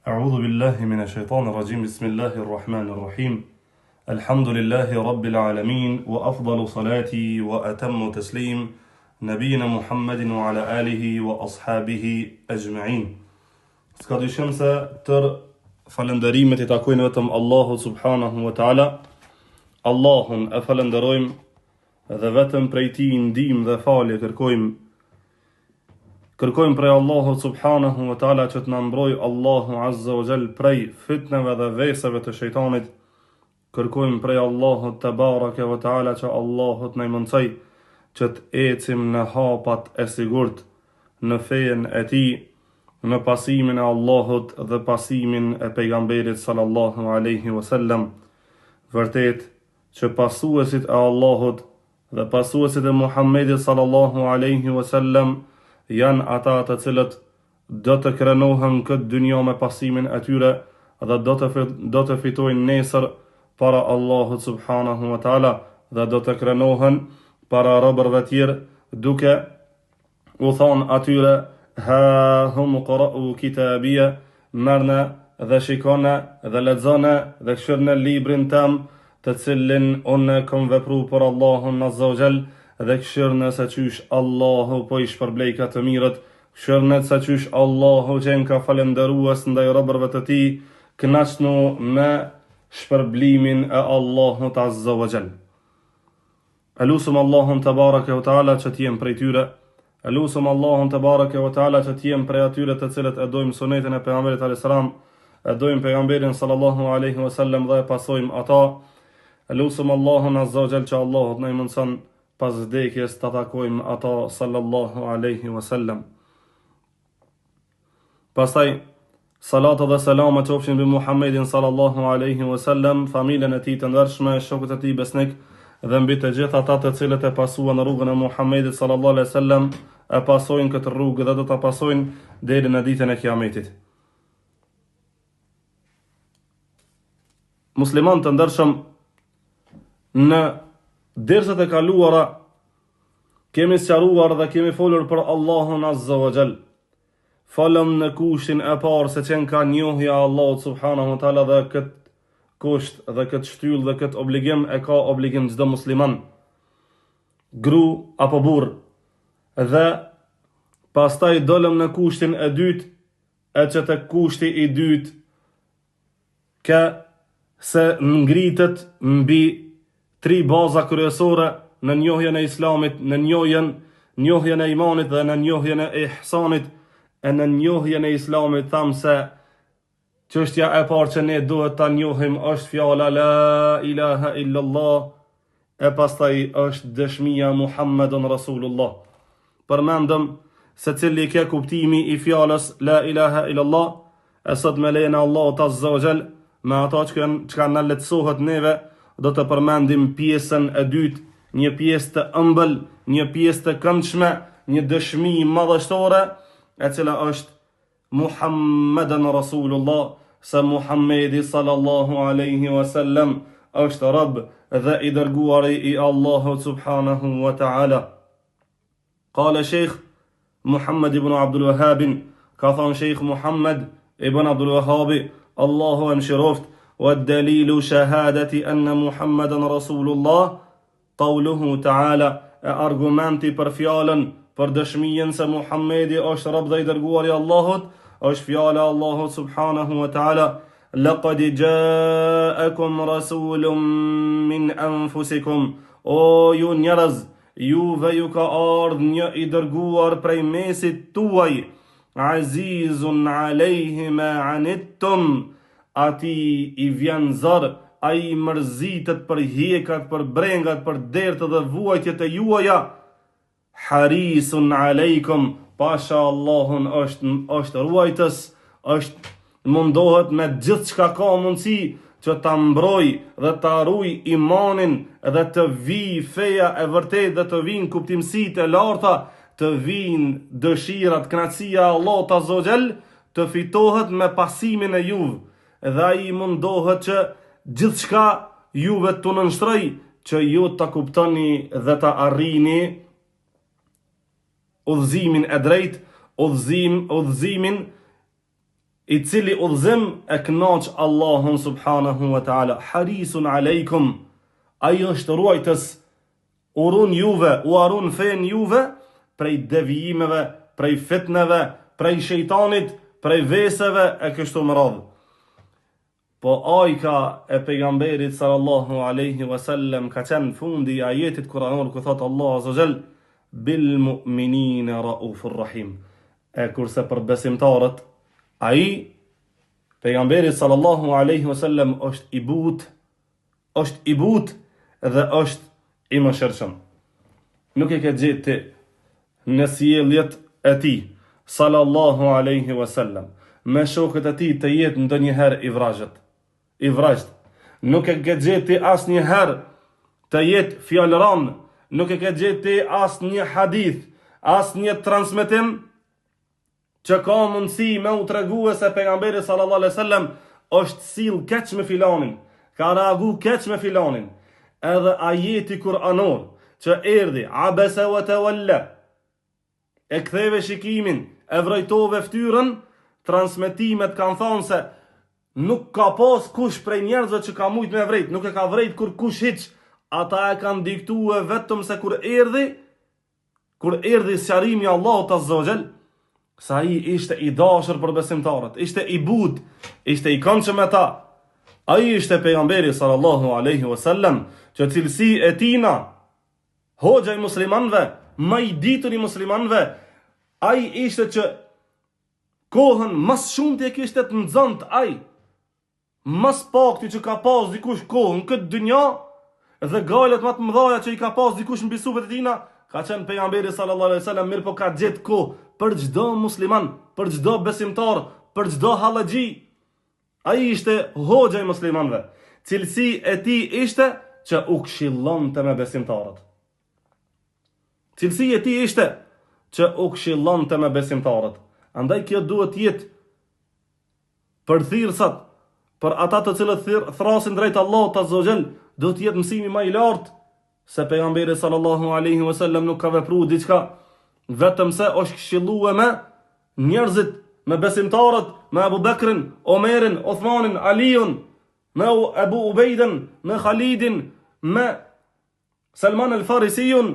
أعوذ بالله من الشيطان الرجيم بسم الله الرحمن الرحيم الحمد لله رب العالمين وأفضل صلاتي وأتم تسليم نبينا محمد وعلى آله وأصحابه أجمعين. Ska dyshim se tër falënderimet I takojnë vetëm Allahut subhanahu wa ta'ala. Allahun e falenderojmë dhe vetëm prej Tij ndihmë dhe falje kërkojmë. Kërkojmë prej Allahut subhanahu wa ta'ala që të na mbrojë Allahu azza wa jall prej fitnave dhe veseve të shejtanit. Kërkojmë prej Allahut tabaraka wa ta'ala që Allahut na mësoj që të ecim në hapat e sigurt në fejen e Tij, në pasimin e Allahut dhe pasimin e pejgamberit sallallahu alaihi wasallam. Vërtet që pasuesit e Allahut dhe pasuesit e Muhammedit sallallahu alaihi wasallam janë ata të cilët do të krenohen këtë dynjë me pasimin e tyre dhe do të fitojnë nesër para Allahut subhanahu wa ta'ala dhe do të krenohen para robërve tjerë duke u thonë atyre ha hum qara'u kitabia, merrni dhe shikoni dhe lexoni dhe kshirni librin tim të cilin unë kam vepruar për Allahun azza wa jall dhe kshirni se qysh Allahu po I shpërblej ka të mirët, kshirni se qysh Allahu që ka falendërues ndaj robërve të Tij, kënaqnu me shpërblimin e Allahut azza wa jall. Elusum Allahun tabaraka wa taala që t'jem prej tyre. Elusum Allahun tabaraka wa taala që t'jem prej atyre të cilët e dojmë sunetin e pejgamberit alayhis salam, e dojmë pejgamberin sallallahu alaihi wasallam dhe e pasojmë ata. Elusum Allahun azza wa jall që Allahut na mëson pas vdekjes të takojmë ata sallallahu alaihi wasallam. Pastaj salata dhe selama qofshin mbi Muhammedin sallallahu alaihi wasallam, familjen e tij të ndershme, shokët e tij besnik dhe mbi të gjithë ata të cilët e pasuan rrugën e Muhammedit sallallahu alaihi wasallam, e pasojnë këtë rrugë dhe do ta pasojnë deri në ditën e Kiametit. Musliman të ndershëm, në dersat e kaluara kemi sqaruar dhe kemi folur për Allahun azza wa jall. Falëm në kushtin e parë se që ka njohja Allahut subhanahu wa taala dhe këtë kusht dhe këtë shtyllë dhe këtë obligim e ka obligim çdo musliman, gru apo burr. Dhe pastaj dolëm në kushtin e dytë, e që të kushti I dytë ka se ngritet mbi 3 baza kryesore në njohjen e Islamit, në njohjen e imanit dhe në njohjen e ihsanit. E në njohjen e Islamit tham se çështja e parë që ne duhet ta njohim është fjala la ilaha illallah, e pastaj është dëshmia Muhammedun Rasulullah. Përmendëm se cili ke kuptimi I fjalës la ilaha illallah, e sot me lejen e Allahut azza wa jall, me ato që na lehtësohet neve, do të përmendim pjesën e dytë, një pjesë të ëmbël, një pjesë të këndshme, një dëshmi madhështore, e cila është Muhammeden Rasulullah, se Muhammedi sallallahu alaihi wasallam është Rabb dhe I dërguari I Allahut subhanahu wa ta'ala. Qala Sheikh Muhammad ibn Abdul Wahhab, ka thënë Sheikh Muhammad ibn Abdul Wahhab, Allahu e mëshiroft, والدليل شهادة أن محمدا رسول الله قوله تعالى, argumenti për fjalën për dëshmijen se Muhammedi është Rabb dhe I dërguari I Allahut është fjala Allahut subhanahu wa ta'ala, laqad ja'akum rasulun min anfusikum, o ju njerëz, juve ju ka ardhur një I dërguar prej mesit tuaj, azizun alayhi ma anittum, ati I vjen zor, ai mërzitet për hjekat, për brengat, për dertë dhe vuajtjet e juaja. Harisun aleikum, pasha Allahun është ruajtës, është mundohet me gjithë çka ka mundësi që ta mbroj dhe ta ruaj imanin dhe të vi feja e vërtet dhe të vinë kuptimsitë e larta, të vinë dëshirat, kënaqësia e Allahut azza wa jall, të fitohet me pasimin e juve. Dhe ai mundohet që gjithçka juve të nënshtroj që ju ta kuptoni dhe ta arrini udhëzimin e drejtë, udhëzimin i cili udhëzim e kënaq Allahun subhanahu wa ta'ala. Harisun alejkum, ai është ruajtës, urun juve, u arun fen juve, prej devijimeve, prej fitneve, prej shejtanit, prej veseve e kështu më radhë. Po ajka e pejgamberit sallallahu alaihi wasallam ka qenë fundi i ajetit kuranor ku thot Allah azza jall bil mu'minina raufur rahim. E kurse për besimtarët, ai pejgamberi sallallahu alaihi wasallam është i butë dhe është i mëshirshëm. Nuk e ke gjetë në sjelljet e tij sallallahu alaihi wasallam me shokët e tij të jetë ndonjëherë i vrajt. Nuk e ke gjetë asnjëherë të jetë fjalëron, nuk e ke gjetë asnjë hadith, asnjë transmetim që ka mundësi me u tregu se pejgamberi sallallahu alaihi wasallam është sill keq me filanin, ka reagu keq me filanin. Edhe ajeti kuranor që erdhi abasa wa tawalla, e ktheve shikimin, e vrojtove ftyrën, transmetimet kanë thonë se nuk ka pas kush prej njerëzve që ka mujt me vrejt, nuk e ka vrejt kur kush hiq, ata e kanë diktue vetëm se kur erdhi sqarimi Allahut azza wa jall, sa ai ishte i dashur për besimtarët, ishte i butë, ishte i këndshëm me ta. Ai ishte pejgamberi sallallahu alaihi wasallam, që cilësi e tina, hoxha i muslimanëve, më i ditur i muslimanëve, ai ishte që kohën mas shumë të e kishte të nxënt ai, mas pakti që ka pas dikush kohën këtë dynja, dhe galet më të mëdhaja që i ka pas dikush mbi supet e tina, ka qenë pejgamberi sallallahu alaihi wasallam, mirë po ka gjetë kohë për çdo musliman, për çdo besimtar, për çdo hallaxhi. Ai ishte hoxha i muslimanëve. Cilësi e tij ishte që u këshillonte me besimtarët. Cilësi e tij ishte që u këshillonte me besimtarët. Andaj kjo duhet jetë për thirrsat, për ata të cilët thrasin drejt Allahut azza wa jall, do të jetë mësimi më i lartë, se pejgamberi sallallahu alaihi wasallam nuk ka vepruar diçka vetëm se është këshilluar me njerëzit, me besimtarët, me Abu Bekrin, Omerin, Uthmanin, Aliun, me Abu Ubejdin, me Khalidin, me Salman al-Farisiun,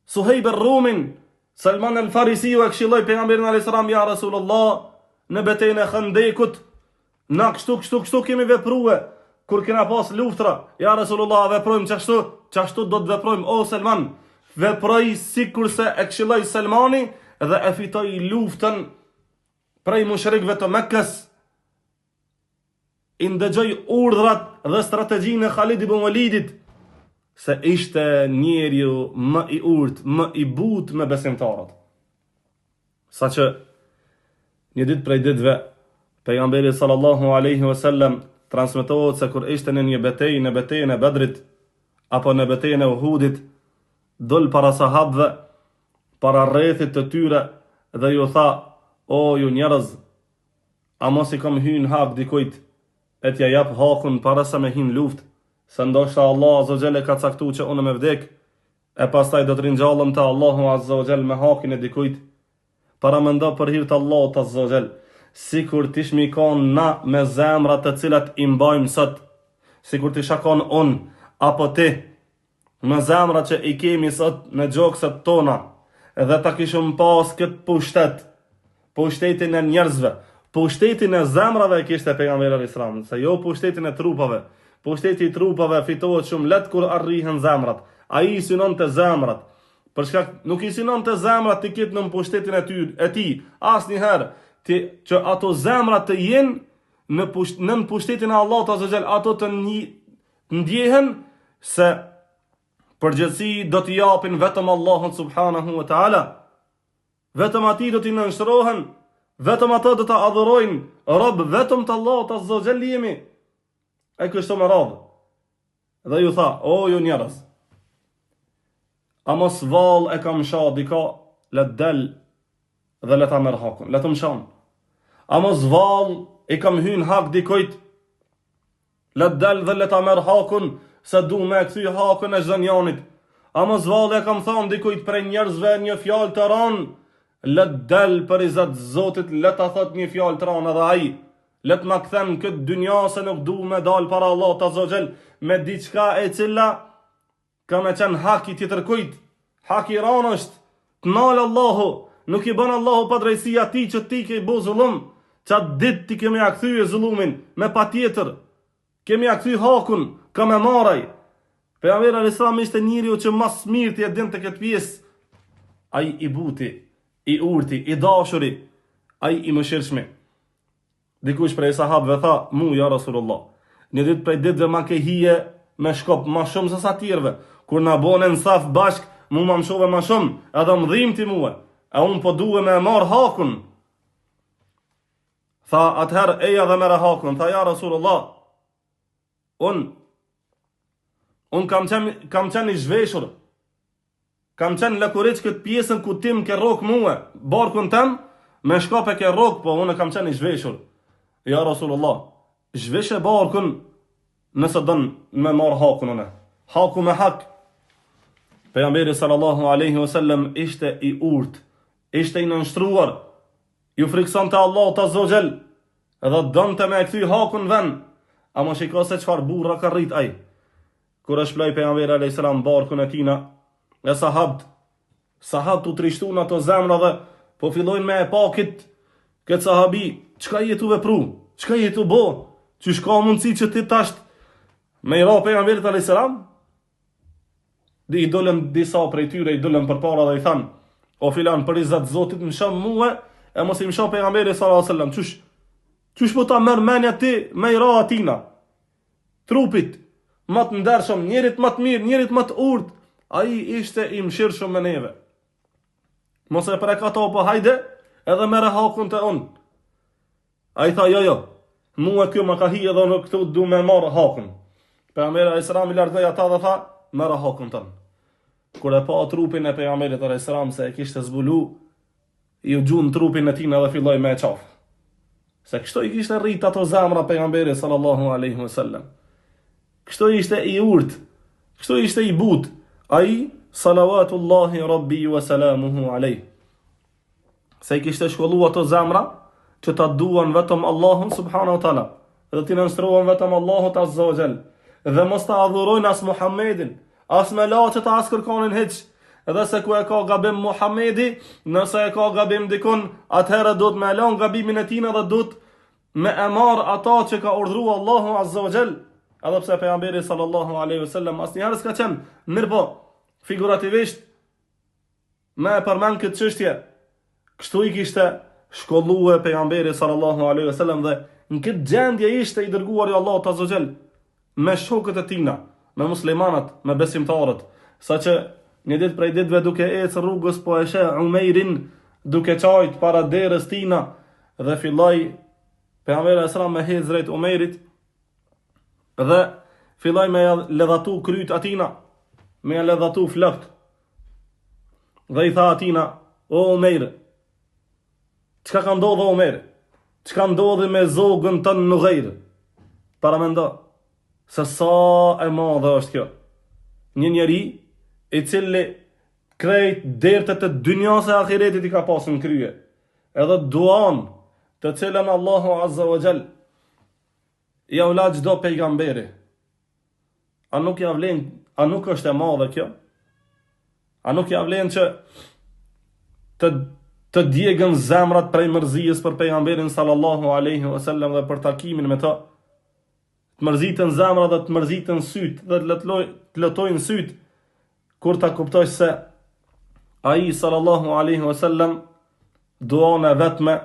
Suhejb al-Rumin. Salman al-Farisiu e këshilloi pejgamberin alayhis salam, ja Rasulullah, në betejën e Khandekut, na kështu kemi vepruar kur kena pas luftra, ja Rasulullah, veprojmë qashtu do të veprojmë, o Salman, veproj sikurse e këshilloi Salmani dhe e fitoi luftën prej mushrikëve të Mekkës. I ndëgjoi urdhrat dhe strategjinë e Khalid ibn Walidit, se ishte njeriu më i urtë, më i butë me besimtarët. Saqë një ditë prej ditëve, pejgamberi sallallahu alaihi wasallam transmetohet se kur ishte në një betejë, në betejën e Bedrit apo në betejën e Uhudit, dol para sahabëve, para rrethit të tyre dhe ju tha: o ju njerëz, a mos i kam hyn hak dikujt e t'ja jap hakun para sa me hin luftë, se ndoshta Allah azza wa jall ka caktuar që unë me vdek, e pastaj do të ringjallem te Allahu azza wa jall me hakin e dikujt. Para mendo për hir të Allahut azza wa jall, sikur t'ish mi kon na me zemrat të cilat i mbajmë sot, sikur t'i shakon unë apo ti me zemrat që i kemi sot në gjokset tona, edhe ta kishëm pas këtë pushtetin e njerëzve, pushtetin e zemrave e kishte pejgamberi alayhis salam, se jo pushtetin e trupave. Pushteti i trupave fitohet shumë lehtë kur arrihen zemrat. Ai i synonte zemrat. Për shkak nuk i synonte zemrat të ketë në pushtetin e tij, asnjëherë që ato zemrat të jenë në pushtetin e Allahut azza wa jall, ato të ndjehen se përgjithësi do t'i japin vetëm Allahut subhanahu wa ta'ala. Vetëm atij do t'i nënshtrohen, vetëm ato do ta adhurojnë, rob vetëm të Allahut azza wa jall jemi. E kështu më radhë. Dhe ju tha: o ju njerëz, a mos val e kam sha dika, le del dhe le ta merr hakun, le të më shan. A mos val e kam hyn hak dikujt, le del dhe le ta merr hakun, se du me kthy hakun e çdo njanit. A mos val e kam thon dikujt prej njerëzve një fjalë të rënë, le të del për i zot Zotit, le të thot një fjalë të rana dhe ai, le të ma kthen këtë dynja se nuk du me dal para Allah të zogjel me diçka e cila ka me qenë haki tjetër kujt. Haki ranë është të nalë Allahu, nuk i bën Allahu pa drejtësia ti që ti ke i bo zullum, qatë dit ti kemi a kthy e zullumin me pa tjetër, kemi a kthy hakun, ka me maraj. Pejgamberi alayhis salam ishte njeriu që mas mirë ti e din të këtë pjesë, ai i buti, i urti, i dashuri, ai i mëshirshmi. Dikush prej sahabëve tha, mu ja Rasulullah, një ditë prej ditëve ma ke hije me shkop ma shumë se sa tjerve, kur na bone në saf bashk, mu ma mshove ma shumë, edhe më dhim ti muë, e unë po duhe me marë hakun. Tha, atëherë eja dhe mere hakun, tha, ja Rasulullah, unë kam qenë i zhveshur, kam qenë lëkuric këtë pjesën ku tim ke rok muë, barkun tem, me shkop e ke rok, po unë kam qenë i zhveshur. Ja Rasulullah, zhveshe barkun nëse dënë me marë hakun une. Haku me hak. Pejgamberi sallallahu alaihi wasallam ishte i urt, ishte i nënshtruar, ju frikson të Allah të zogjel, edhe dënte me e këthy hakun ven, ama shiko se qfar burra ka rrit aj. Kur është ploj pejgamberi alayhis salam barkun e tina, e sahabt u trishtu në ato zemra dhe po fillojnë me e pakit këtë sahabi, qka jetu vepru, qka jetu bo, që shka mundësi që ti tasht me i ra pejgamberit alayhis salam. I dolën disa prej tyre, i dolën për para dhe i thanë, o filan për i zatë Zotit më shumë muë, e mos i më shumë pejgamberi sallallahu alaihi wasallam, qysh po ta merr menja ti me i ra atina, trupit, më të ndershëm, njerit më të mirë, njerit më të urt, ai ishte i mëshirshëm me neve. Mos e prek ato, po hajde, edhe mere hakun të unë. Ai tha, jo, mua kjo më ka hi edhe në këtu du me marë hakun. Pejgamberi alayhis salam i largoi ata dhe tha, mere hakun tënë. Kur e pa trupin e pejgamberit alayhis salam se e kishte zbulu, i u gjun trupin e tina dhe filloi me e qaf. Se kështu i kishte rrit ato zemra pejgamberi sallallahu alaihi wasallam. Kështu ishte i urt, kështu ishte i but, ai salawatullahi rabbi wa salamuhu alaihi. Se i kishte shkollu ato zemra që ta duan vetëm Allahun subhanahu wa taala, dhe t'i nënshtrohen vetëm Allahut azza wa jall, dhe mos ta adhurojnë as Muhammedin, as me laçet as kërkonin hiç. Edhe se ku e ka gabim Muhammedi, nëse e ka gabim dikun, atëherë do të me lan gabimin e tina dhe do të me e marr ata që ka urdhëruar Allahu azza wa jall. Edhe pse pejgamberi sallallahu alaihi wasallam asnjëherë s'ka qenë, mirë po, figurativisht me e përmend këtë çështje. Kështu i kishte shkolluar pejgamberi sallallahu alaihi wasallam dhe në këtë gjendje ishte i dërguar i Allahut azza wa jall me shokët e tina, me muslimanat, me besimtarët, saqë një ditë prej ditëve duke ecë rrugës po e sheh Umejrin duke qajt para derës tina dhe filloi pejgamberi sallallahu me hez drejt Umejrit dhe filloi me ledhatu kryt atina, me ledhatu flakt. Dhe i tha atina, o Umejr, çka ka ndodhur Umejr? Çka ndodhi me zogën tënë Nughair? Para mendo se sa e madhe është kjo. Një njeri i cili krejt dertet e dynjas e ahiretit i ka pasur në krye. Edhe duan të cilën Allahu azza wa jall ja u la çdo pejgamberi. A nuk ja vlen, a nuk është e madhe kjo? A nuk ja vlen që të djegën zemrat prej mërzijës për pejgamberin sallallahu alaihi wasallam dhe për takimin me ta? Të mërzitën zemra dhe të mërzitën syt dhe të lotojnë syt kur ta kuptoj se ai sallallahu alaihi wasallam duan e vetme,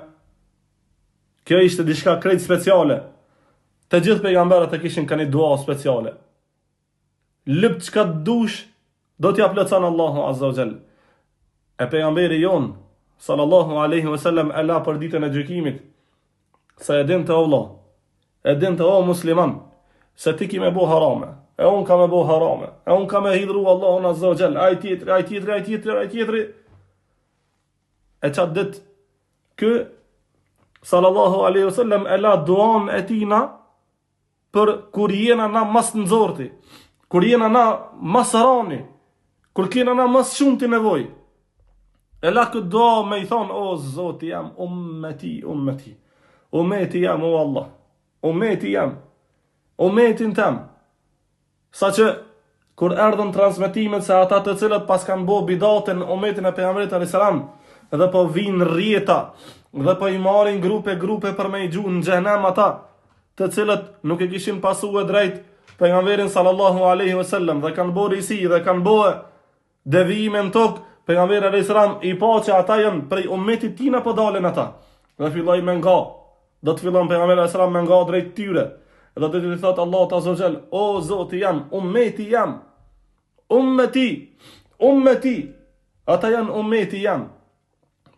kjo ishte diçka krejt speciale. Të gjithë pejgamberët e kishin kanë dua speciale. Lyp çka dush do t'ja plotson Allahu azza wa jall. E pejgamberi jon sallallahu alaihi wasallam e la për ditën e gjykimit. Se e dinte Allah, e dinte o musliman, se ti ki me bo harame, e unë ka me bo harame, e unë ka me hidru Allahun azza wa jall, aj tjetri. E qatë dit, kë sallallahu alaihi wasallam e la duan e tina për kur jena na mas nëzorti, kur jena na mas rani, kur kena na mas shumë të nevoj. E la këtë dua me i thonë, o Zoti jam, ummeti, ummeti jam, o Allah, ummeti jam, ummetin tem. Sa që, kur erdhën transmetimet se ata të cilët pas kanë bo bidatën ummetin e pejgamberit alayhis salam, dhe po vinë rjeta, dhe po i marrin grupe për me i gjuhë në xhenem ata, të cilët nuk e kishin pasue drejt pejgamberin sallallahu alaihi wasallam dhe kanë bërë risi dhe kanë bërë devijime në tokë, pejgamberi alayhis salam i pa që ata janë prej ummetit tina po dalen ata. Dhe filloi me nga, do të fillon pejgamberi alayhis salam me nga drejt tyre. Dhe do të thotë Allahu azza wa jall, o Zoti jam, ummeti jam, ummeti, ata janë ummeti jam,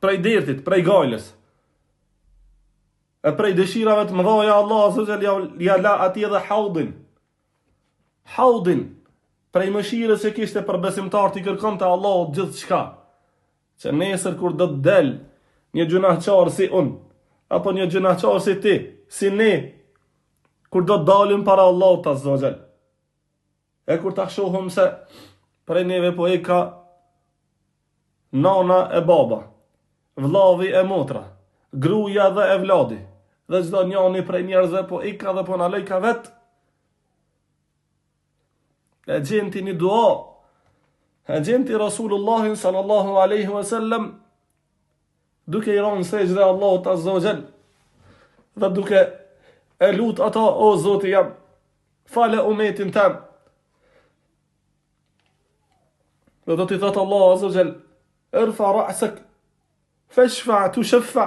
prej dertit, prej gajlës. E prej dëshirave të mëdha Allah azza wa jall ja la atij edhe haudin, prej mëshirës që kishte për besimtarët i kërkonte Allahu gjithçka. Që nesër kur do të del një gjunahçar si unë, apo një gjunahçar si ti, si ne, kur do të dalim para Allahut azza wa jall. E kur ta shohim se prej neve po e ka nana e baba, vllavi e motra, gruaja dhe e vladi, dhe çdo njëri prej njerëzve po i ka dhe po na lej ka vet. E gjenti një dua, e gjenti Rasulullahin sallallahu alaihi wasallam duke i rënë sejdë Allahut azza wa jall, dhe duke e lut ata, o Zoti jam, fale umetin tem. Dhe do t'i thotë Allah azza wa jall, irfa ra'sak, fashfa tushaffa,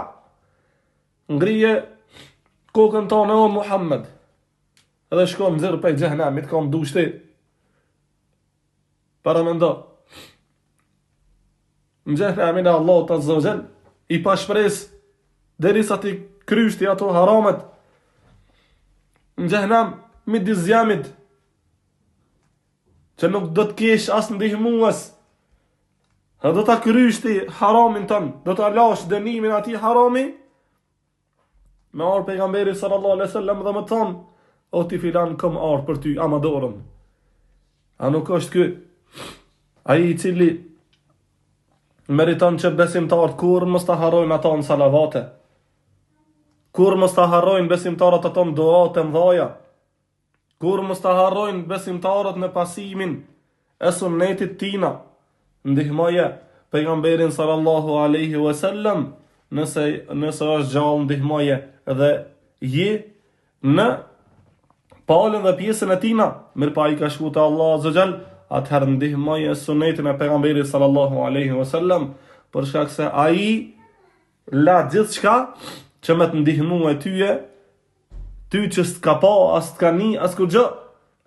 ngrije kokën tonë o Muhammed, edhe shkon nxirr prej xhenemit, ka mdushti. Para me ndo, në gjehre amin e Allah të azza wa jall, i pa shpres, deri sa ti kryshti ato haramet, në gjehnem, midis zjamit, që nuk do të kesh as ndihmues, do ta kryshti haramin tën, do ta lash dënimin atij harami, me arë pejgamberi sallallahu alaihi wasallam dhe më thonë, o ti filan kom arë për ty, ama dorën. A nuk është ky ai i cili meriton që besimtarët kur mos ta harrojnë ato në salavate, kur mos ta harrojnë besimtarët ato në duat e mdhaja, kur mos ta harrojnë besimtarët në pasimin e sunnetit tina, ndihmoje pejgamberin sallallahu alaihi wasallam, nëse është gjallë ndihmoje dhe je në palën dhe pjesën e tina, mirë pa i ka shku të Allah azza wa jall, atëherë ndihmoje sunetin e pejgamberit sallallahu alaihi wasallam, për shkak se ai la gjithçka që me të ndihmue ty që s'ka pa, as t'ka ni, as kur gjë,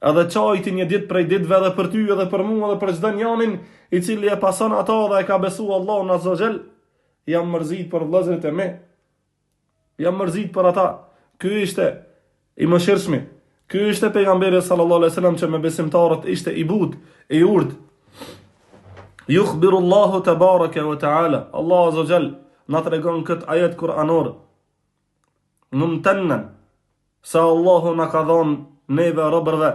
edhe qajti një ditë prej ditëve edhe për ty, edhe për mua, edhe për çdo njanin i cili e pason ata dhe e ka besu Allahun azza wa jall, jam mërzit për vëllezërit e mi, jam mërzit për ata. Ky ishte i mëshirshmi, ky ishte pejgamberi sallallahu alaihi wasallam që me besimtarët ishte i but, i urd. Yukhbiru Allahu tabaraka wa taala, Allah azza wa jall na tregon kët ajet kuranor, mumtannan, sa Allahu na ka dhënë neve robërve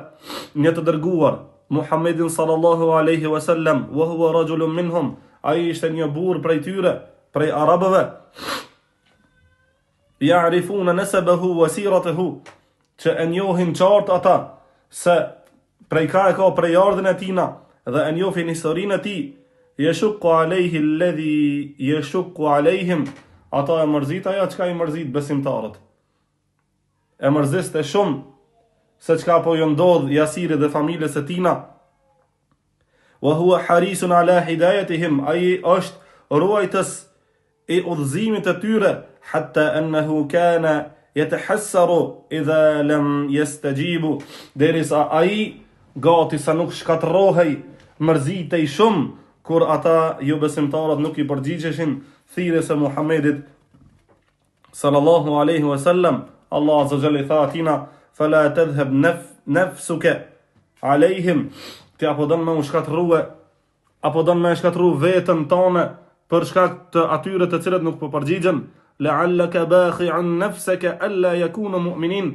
një të dërguar, Muhammedin sallallahu alaihi wasallam, wa huwa rajulun minhum, ai ishte një burr prej tyre, prej arabëve, ya'rifuna nasabahu wa siratahu, që e njohin qartë ata se prej ka e ka prej ardhin e tina dhe e njohin historinë e tij, yashqu alayhi alladhi yashqu alayhim, ata e mërzit ajo çka i mërzit besimtarët, e mërziste shumë se çka po ju ndodh Jasirit dhe familjes së tina. Wa huwa harisun ala hidayatihim, ai është ruajtës i udhëzimit të tyre, hatta annahu kana yatahassaru idha lam yastajibu, derisa ai gati sa nuk shkatërrohej, mërzitej shumë kur ata ju besimtarët nuk i përgjigjeshin thirrjes së Muhamedit sallallahu alaihi wasallam. Allah azza wa jalla tha atina, fala tadhhab nafsuka alaihim, ti apo don me u shkatërrua, apo don me shkatërru veten tonë për shkak të atyre të cilët nuk po përgjigjen, la'allaka bakhi'un nafsaka alla yakunu mu'minin,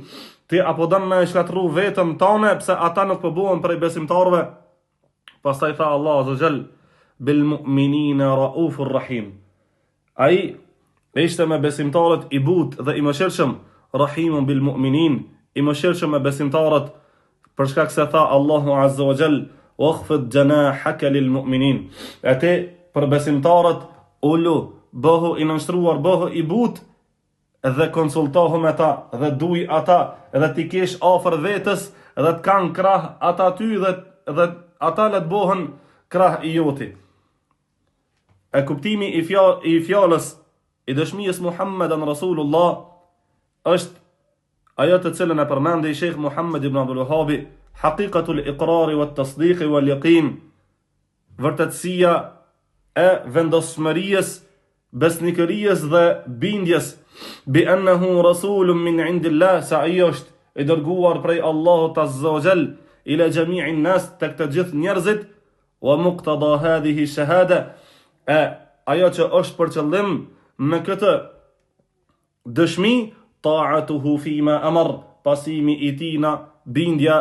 ti apo don me shkatërru veten tonë pse ata nuk po bëhen prej besimtarëve. Pastaj tha Allah azza wa jall, bil mu'minina raufur rahim. Ai ishte me besimtarët i butë dhe i mëshirshëm, rahimun bil mu'minin, i mëshirshëm me besimtarët, për shkak se tha Allahu azza wa jall, wakhfid janahaka lil mu'minin. Atë për besimtarët ulu, bëhu i nënshtruar, bëhu i butë dhe konsultohu me ta dhe duj ata dhe ti kesh afër vetës dhe të kanë krah ata ty dhe ata le të bohen krah i joti. E kuptimi i fjalës i dëshmijës Muhammeden Rasulullah është ajo të cilën e përmendi Sheikh Muhammed ibn Abdul Wahhabi, haqiqatul iqrari wat tasdiqi wal yaqin, vërtetësia e vendosmërisë, besnikërisë dhe bindjes, bi annahu rasulun min indillah, sa ai është i dërguar prej Allahut azza wa jall ila jami'in nas, tek të gjithë njerëzit, wa muqtada hadhihi shahada, ajo që është për qëllim me këtë dëshmi, ta'atuhu fima amar, pasimi i tij na bindja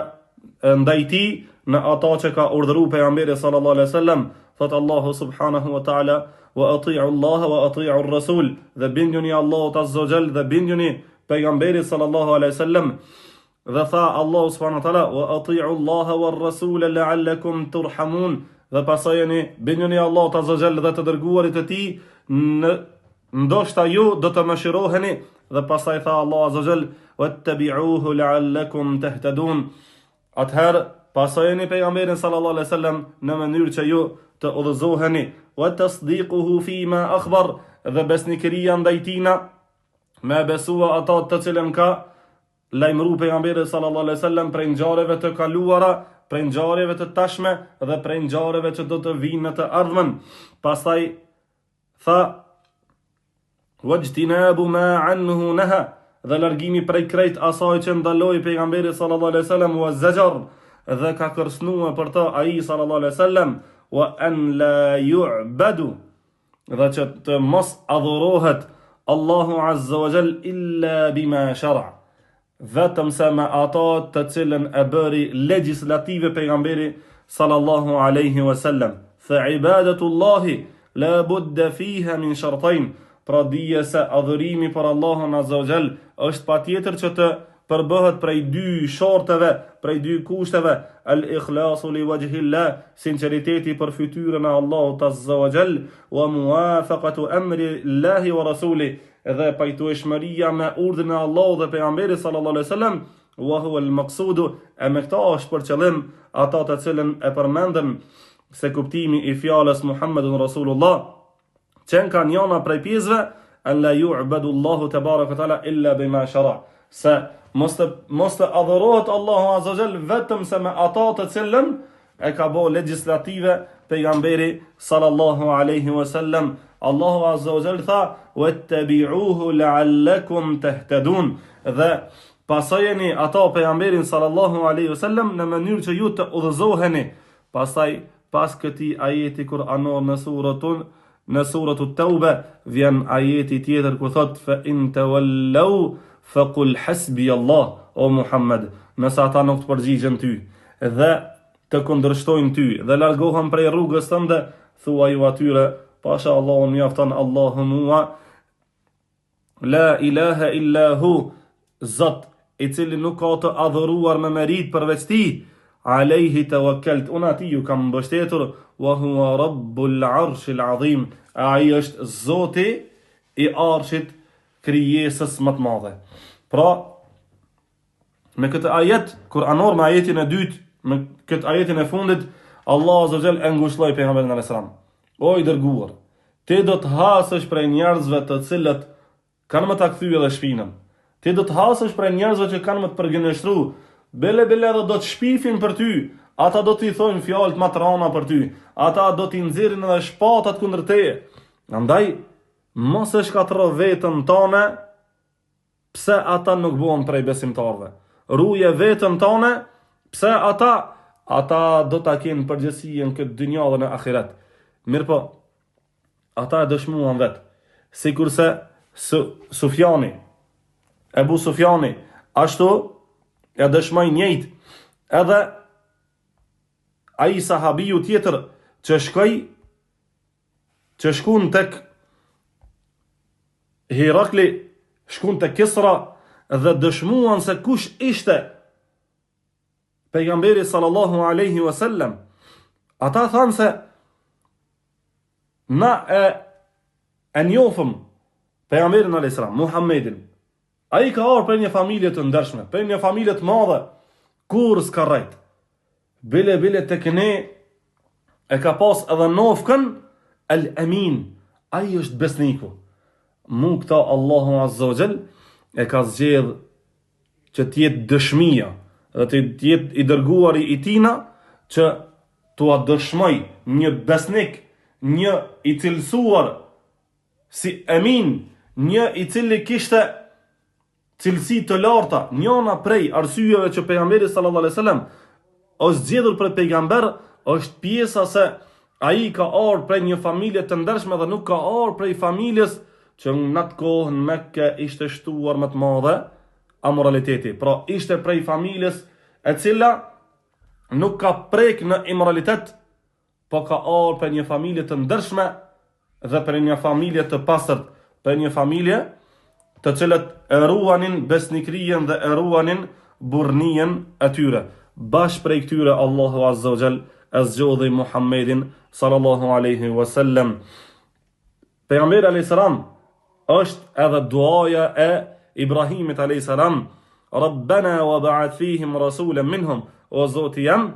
ndaj tij në ata që ka urdhëruar pejgamberi sallallahu alaihi wasallam. Thot Allahu subhanahu wa ta'ala, wa ati'u Allah wa ati'u ar-rasul, dhe bindjuni Allahut azza wa jall dhe bindjuni pejgamberit sallallahu alaihi wasallam. Dhe tha Allahu subhanahu wa ta'ala, wa ati'u Allah wa ar-rasul la'allakum turhamun, dhe pasojeni bindjuni Allahut azza wa jall dhe të dërguarit e tij, ndoshta ju do të mëshiroheni. Dhe pastaj tha Allahu azza wa jall, wattabi'uhu la'allakum tahtadun. Atëherë pasojeni pejgamberin sallallahu alaihi wasallam në mënyrë që ju të udhëzoheni, wa tasdiquhu fima akhbar, dhe besnikëria ndaj tina, me besua ata të cilën ka lajmëruar pejgamberi sallallahu alaihi wasallam prej ngjarjeve të kaluara, prej ngjarjeve të tashme dhe prej ngjarjeve që do të vinë në të ardhmen. Pastaj tha, wajtinabu ma anhu naha, dhe largimi prej krejt asaj që ndaloi pejgamberi sallallahu alaihi wasallam, wa zajar, dhe ka kërcënuar për të ai sallallahu alaihi wasallam, wa an la yu'badu, dhe që të mos adhurohet Allahu azza wa jall illa bima shara, vetëm se me ato të cilën e bëri legislative pejgamberi sallallahu alaihi wasallam. Fa ibadatullahi la budda fiha min shartain, pra dije se adhurimi për Allahun azza wa jall është patjetër që të përbëhet prej dy shorteve, prej dy kushteve: al-ikhlasu li wajhillah, sinceriteti për fytyrën e Allahut azza wa jall, wa muwafaqatu amri Allahi wa rasuli, dhe pajtueshmëria me urdhrin e Allahut dhe pejgamberit sallallahu alaihi wasallam, wa huwa al-maqsud, e me këta është për qëllim ata të cilën e përmendëm se kuptimi i fjalës Muhammedun Rasulullah, që kanë jona prej pjesëve, an la yu'badu Allahu tabaraka taala illa bima shara, se mos të adhurohet Allahu azza wa jall vetëm se me ata të cilën e ka bë legislative pejgamberi sallallahu alaihi wasallam. Allahu azza wa jall tha, wattabi'uhu la'allakum tahtadun, dhe pasojeni ata pejgamberin sallallahu alaihi wasallam në mënyrë që ju të udhëzoheni. Pastaj pas këtij ajeti kuranor në suratul Tauba vjen ajeti tjetër ku thot, fa in tawallaw faqul hasbi Allah, o Muhammed, nëse ata nuk të përgjigjen ty dhe të kundërshtojnë ty dhe largohen prej rrugës tënde, thuaj ju atyre, pasha Allahun mjafton Allahu mua, la ilaha illa hu, Zot i cili nuk ka të adhuruar me merit përveç ti, alejhi tawakkalt, unë ati ju kam mbështetur, wa huwa rabbul arshil azim, ai është Zoti i arshit, krijesës më të madhe. Pra, me këtë ajet kuranor, me ajetin e dytë, me këtë ajetin e fundit, Allah azza wa jall e ngushëlloi pejgamberin alayhis salam. O i dërguar, ti do të hasësh prej njerëzve të cilët kanë më ta kthyer edhe shpinën. Ti do të hasësh prej njerëzve që kanë më të përgënjeshtru, bele dhe do të shpifin për ty, ata do t'i thojnë fjalët më të rënda për ty, ata do t'i nxjerrin edhe shpatat kundër teje. Andaj mos e shkatërro veten tënde, pse ata nuk bëhen prej besimtarve. Ruje veten tënde, pse ata do ta kenë përgjegjësinë këtë dynjë dhe në ahiret. Mirpo, ata e dëshmuan vet. Sikurse Sufjani, Ebu Sufjani, ashtu e dëshmoi njëjtë. Edhe ai sahabiu tjetër që shkoi që shkun tek Herakli, shkun tek Kisra dhe dëshmuan se kush ishte pejgamberi sallallahu alaihi wasallam. Ata thanë se na e njohëm pejgamberin alayhis salam, Muhammedin. Ai ka ardhur për një familje të ndershme, për një familje të madhe, kur s'ka rrejt. Bile tek ne e ka pas edhe nofkën el-Amin. Ai është besniku. Mu këta Allahu Azza wa Jall e ka zgjedh që t'jetë dëshmia dhe t'jetë i dërguari i tina që t'ua dëshmoj një besnik, një i cilësuar si Amin, një i cili kishte cilësi të larta. Njëna prej arsyeve që pejgamberi sallallahu alaihi wasallam është zgjedhur për pejgamber është pjesa se ai ka ardhur prej një familje të ndershme dhe nuk ka ardhur prej familjes që në atë kohë në Mekke ishte shtuar më të madhe amoraliteti. Pra ishte prej familjes e cila nuk ka prek në imoralitet, po ka ardhur prej një familje të ndershme dhe prej një familje të pastërt, prej një familje të cilët e ruanin besnikrien dhe e ruanin burrnien e tyre. Bash prej këtyre Allahu Azza wa Jall e zgjodhi Muhammedin sallallahu alaihi wasallam. Pejgamberi alayhis salam është edhe duaja e Ibrahimit alayhis salam, Rabbana wa ba'ath fihim rasulan minhum, o Zoti jam,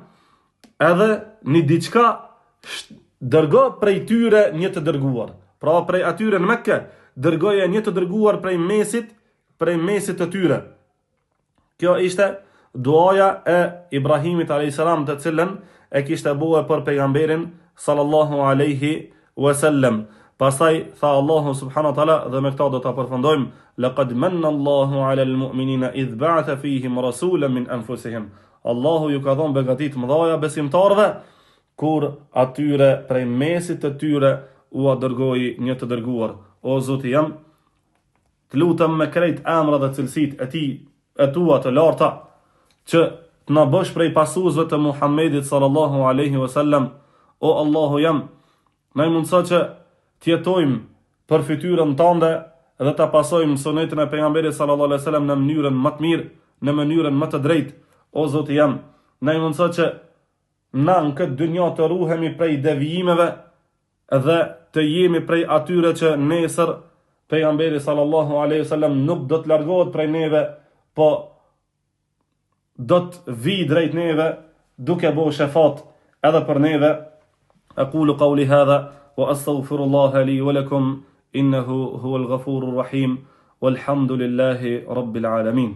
edhe një diçka dërgo prej tyre një të dërguar. Pra prej atyre në Mekke dërgoje një të dërguar prej mesit të tyre. Kjo ishte duaja e Ibrahimit alayhis salam, të cilën e kishte bue për pejgamberin sallallahu alaihi wasallam. Pastaj tha Allahu subhanahu wa taala, dhe me këta do ta përfundojmë, laqad manna Allahu ala al-mu'minina idh ba'atha fihim rasulan min anfusihim. Allahu ju ka dhënë begati të mëdha besimtarëve kur atyre prej mesit të tyre u dërgoi një të dërguar. O Zoti jam, të lutem me krejt emra dhe cilësit e tua të larta, që të na bësh prej pasuesve të Muhammedit sallallahu alaihi wasallam. O Allahu jam, na i mundëso që t'jetojmë për fytyrën tënde dhe ta pasojmë sunetin e pejgamberit sallallahu alaihi wasallam në mënyrën më të mirë, në mënyrën më të drejtë. O Zoti jam, na i mundëso që na në këtë dynjë të ruhemi prej devijimeve dhe të jemi prej atyre që nesër pejgamberi sallallahu alaihi wasallam nuk do të largohet prej neve, po do të vi drejt neve duke bëu shefat edhe për neve. Aqulu qawli hadha wa astaghfirullaha li wa lakum innahu huwal ghafurur rahim walhamdulillahi rabbil alamin.